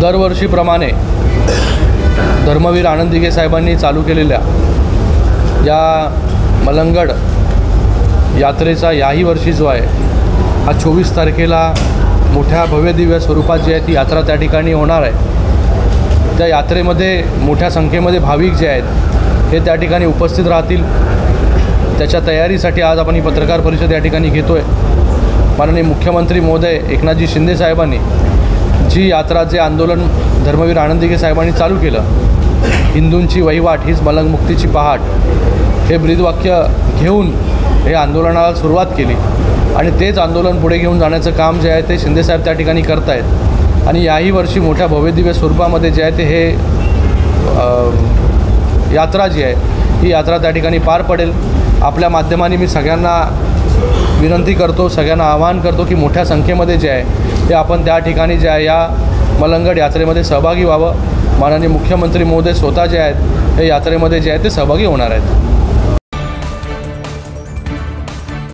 दरवर्षीप्रमाणे धर्मवीर आनंद दिघे साहेबांनी चालू केलेल्या या मलंगड यात्रेचा याही वर्षी जो आहे हा 24 तारखेला मोठ्या भव्यदिव्य स्वरूपात जी आहे ती यात्रा त्या ठिकाणी होणार आहे। त्या यात्रेमध्ये मोठ्या संख्येमध्ये भाविक जे आहेत हे त्या ठिकाणी उपस्थित राहतील। त्याच्या तयारीसाठी आज आपण ही पत्रकार परिषद या ठिकाणी घेतो आहे। माननीय मुख्यमंत्री महोदय एकनाथजी शिंदे साहेबांनी जी यात्रा जे आंदोलन धर्मवीर आनंद दिघे साहेबांनी चालू केलं, हिंदूंची वहिवाट हीच मलंगमुक्तीची पहाट, हे ब्रीदवाक्य घेऊन हे आंदोलनाला सुरुवात केली आणि तेच आंदोलन पुढे घेऊन जाण्याचं काम जे आहे ते शिंदेसाहेब त्या ठिकाणी करत आहेत। आणि याही वर्षी मोठ्या भव्यदिव्य स्वरूपामध्ये जे आहे ते हे यात्रा जी आहे ही यात्रा त्या ठिकाणी पार पडेल। आपल्या माध्यमाने मी सगळ्यांना विनंती करतो, सगळ्यांना आवाहन करतो की मोठ्या संख्येमध्ये जे आहे ते आपण त्या ठिकाणी जे आहे या मलंगड यात्रेमध्ये सहभागी व्हावं। माननीय मुख्यमंत्री महोदय स्वतः जे आहेत हे यात्रेमध्ये जे आहे ते सहभागी होणार आहेत।